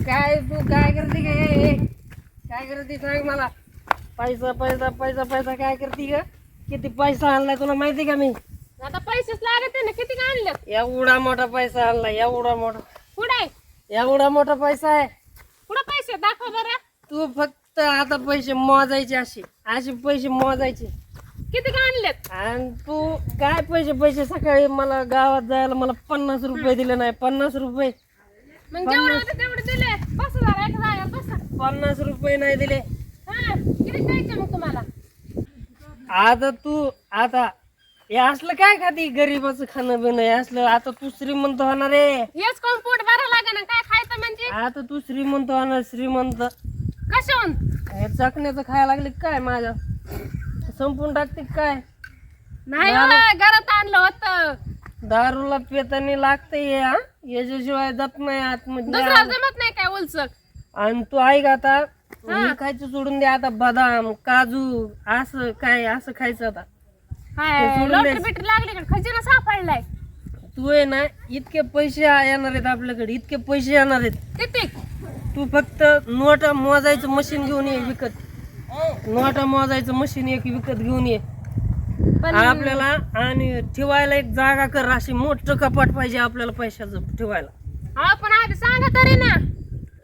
काय तू काय करते काय करते सांग मला. पैसा पैसा पैसा पैसा काय करते ग? किती पैसा आणलाय तुला माहिती का? मी आता पैसेच लागत ना. किती आणलं? एवढा मोठा पैसा आणलाय, एवढा मोठा. कुठे एवढा मोठा पैसा आहे. कुठं पैसे दाखव बरं. तू फक्त आता पैसे मोजायचे, असे असे पैसे मोजायचे. किती आणलेत? आणि तू काय पैसे पैसे सकाळी मला गावात जायला मला 50 रुपये दिले नाही. 50 रुपये, मग जेवढे होते तेवढे दिले. बस झाला एक जागा बस. 50 रुपये नाही दिले. हा किती द्यायचे मग तुम्हाला? आता तू आता हे असलं काय खाती? गरीबाचं खाणं बिणं हे असलं. आता तू श्रीमंत होणार आहे. हेच कोण पोट भरायला लागे ना. काय खायचं म्हणजे? आता तू श्रीमंत होणार. श्रीमंत कशाहून? हे चकण्याचं खायला लागले काय? माझ्या संपून टाकते काय? नाही हो, घरात आणलं होतं. दारूला पेतानी लागते याच्याशिवाय जात नाही आतमध्ये. दुसरा जमत नाही काय उलचक. आणि तू ऐक आता, हे खायचं सोडून दे आता. बदाम काजू असं काय असं खायचं आता. हाय लॉटरी बिटरी लागली का? खजिना सापडलाय. तू आहे ना, इतके पैसे येणार आहेत आपल्याकडे, इतके पैसे येणार आहेत. किती? तू फक्त नोटा मोजायचं मशीन घेऊन ये विकत. नोटा मोजायचं मशीन एक विकत घेऊन ये पण आपल्याला. आणि ठेवायला एक जागा कर. अशी मोठं कपाट पाहिजे आपल्याला पैशाचं ठेवायला. हा पण आधी सांगा तरी ना.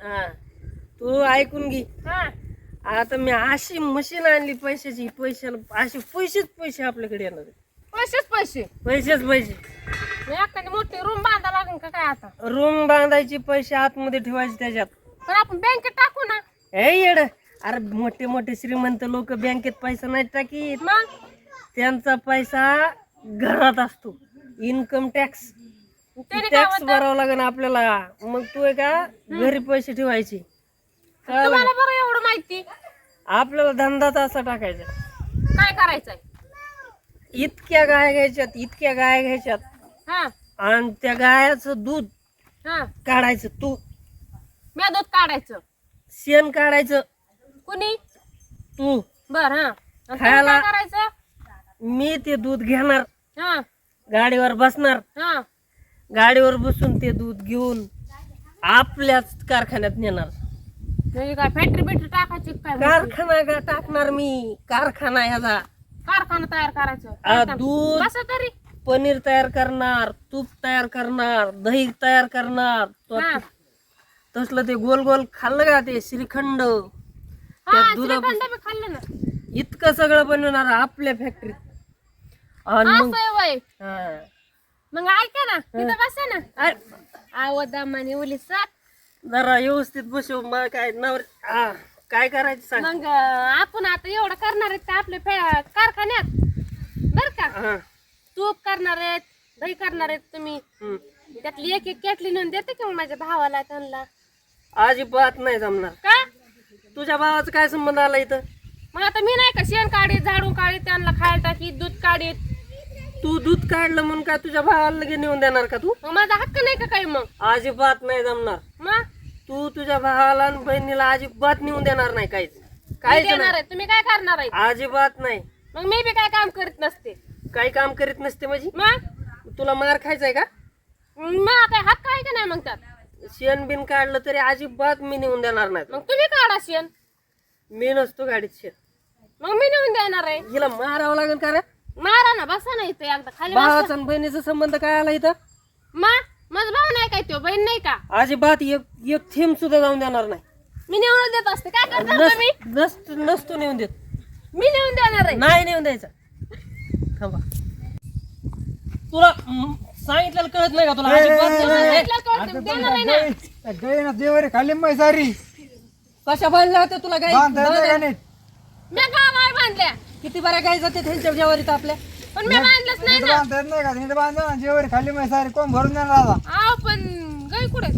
हा तू ऐकून घे. हा आता मी अशी मशीन आणली पैशाची. पैशाला असे पैसेच पैसे आपल्याकडे येणार आहेत. पैसेच पैसे. पैसेच पैसे. एखादी मोठी रूम बांधा लागेल का काय आता? रूम बांधायची, पैसे आतमध्ये ठेवायचे त्याच्यात. पण आपण बँकेत टाकू ना. हे येड, अरे मोठे मोठे श्रीमंत लोक बँकेत पैसा नाही टाकीत. मग त्यांचा पैसा घरात असतो. इन्कम टॅक्स त्याने काय टॅक्स भरावा लागेल आपल्याला. मग तू आहे का घरी पैसे ठेवायचे. कळलं? तुम्हाला बरं एवढं माहिती. आपल्याला धंदाच असा टाकायचा. काय करायचंय? इतक्या गाय घ्यायच्यात, इतक्या गाय घ्यायच्यात. हा आणि त्या गायाचं दूध हा काढायचं. तू मी दूध काढायचं. शेण काढायचं. कुणी? तू बर हा. आणि खायला- तुम्ही काय करायचं? मी ते दूध घेणार, हा गाडीवर बसणार, हा गाडीवर बसून ते दूध घेऊन आपल्याच कारखान्यात नेणार. म्हणजे काय फॅक्टरी बिक्टरी टाकायची काय? कारखाना टाकणार मी. कारखाना ह्याचा कारखाना तयार करायचं. दूध कसं तरी? पनीर तयार करणार, तूप तयार करणार, दही तयार करणार. हा तसलं ते गोल गोल खाल्लं का ते श्रीखंड, हा दुधापासून श्रीखंड बी खाल्लं ना. इतकं सगळं बनवणार आपल्या फॅक्टरीत. आणि मग असं आहे वय. हा. मग ऐका ना, तिथं बसा ना. अरे, आव दमाने उली सात. जरा व्यवस्थित बसव. मग काय काय करायचं सांग. मग आपण आता एवढं करणार आहेत का आपल्या कारखान्यात? बर का? हा. तूप करणार आहेत, दही करणार आहेत तुम्ही. हम्म. त्यातली एक एक केटली नेऊन देते की मग माझ्या भावाला त्यांना. अजिबात नाही जमणार. का? तुझ्या भावाचा काय संबंध आला इथं? मग आता मी नाही का शेण काढीत, झाडू काढीत, त्यांना खायला टाकीत, दूध काढीत. तू दूध काढलं म्हणून काय तुझ्या भावाला लगे नेऊन देणार का तू? मग माझा हक्क नाही का काही? मग अजिबात नाही जमणार. मग तू तुझ्या भावाला आणि बहिणीला अजिबात नेऊन देणार नाही. काहीच मी काहीच देणार नाही. आहे. तुम्ही काय करणार आहे? अजिबात नाही. मग मी बी काय काम करीत नसते. काही काम करीत नसते म्हणजे? मग तुला मार खायचाय का? मग काय हक्क आहे का नाही मग त्यात? शेण बिन काढलं तरी अजिबात मी नेऊन देणार नाही. मग तुम्ही काढा शेण. मी नसतो गाडीत शेण. मग मी नेऊन देणार आहे. हिला मारावं लागेल का रे? मारा ना, बसा ना इथं एकदा खाली बसा. भावाचा आणि बहिणीचा संबंध काय आला इथं? मग माझा भाऊ नाही काय तो, बहीण नाही का? अजिबात एक थेंब सुद्धा जाऊन देणार नाही. मी नेऊन देत असते. काय करता तुम्ही? नसतो नेऊन देत. मी नेऊन देणार आहे. नाही नेऊन द्यायचा. थांबा. तुला सांगितलेलं कळत नाही का तुला? अजिबात नेऊन द्यायचं. सांगितलं कळतं, देणार आहे ना. गई ना देवर खाली मैसारी कशा बांधल्या होत्या तुला गाई? मी गाव आहे बांधल्या. किती बऱ्या गाई जाते त्यांच्या जेवारीत आपल्या? पण मी बांधलंच नाही ना. बांधता येत नाही का? तिथे बांधा ना जेवर खाली मैसारी कोण भरून देणार आता? आव पण गाई कुठे?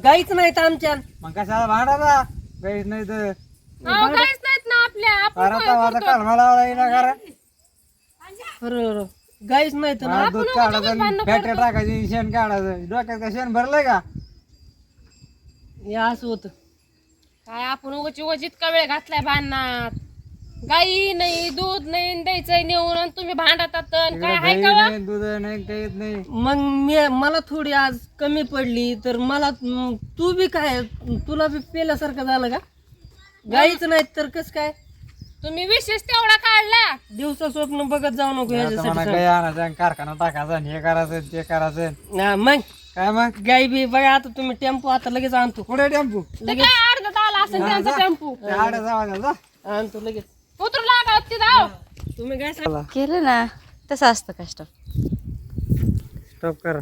गाईच नाहीत आमच्या. मग कशाला भांडायला? गाईच नाही तर आव गाईच नाहीत ना आपल्या. आपण आता काल मला येणार करा बरोबर. गाईच नाहीत ना. दूध काढायचं, बॅटरी टाकायची, शेण काढायचं. डोक्यात का शेण भरलंय का? हे असं होतं. काय आपण उगाच इतका वेळ घातलाय बांधण्यात. गाई नाही दूध नाही द्यायचंय नेऊन आणि तुम्ही भांडतात काय इकडे आहे दही का वा? नाही दूध नाही काहीच नाही. मग मला थोडी आज कमी पडली तर मला तू बी काय तुला बी पेल्यासारखं झालं का? गाईच नाहीत तर कस काय? तुम्ही विशेष तेवढा काढला. दिवसा स्वप्न बघत जाऊ नको आता याच्यासाठी म्हणा सांग. काही आणायचं आणि कारखाना टाकायचा आणि हे करायचं ते करायचं. हा, मग काय मग गाई बी बघा आता तुम्ही टेम्पो आता लगेच आणतो पुढे टेम्पू ते काय अर्धा आला असेल त्यांचा टेम्पो. आड्या जावा जा. आणतो लगेच. उतरू लागा तिथं आहो. तुम्ही काय सांग केलं ना तसं असतं कष्ट. स्टॉप करा.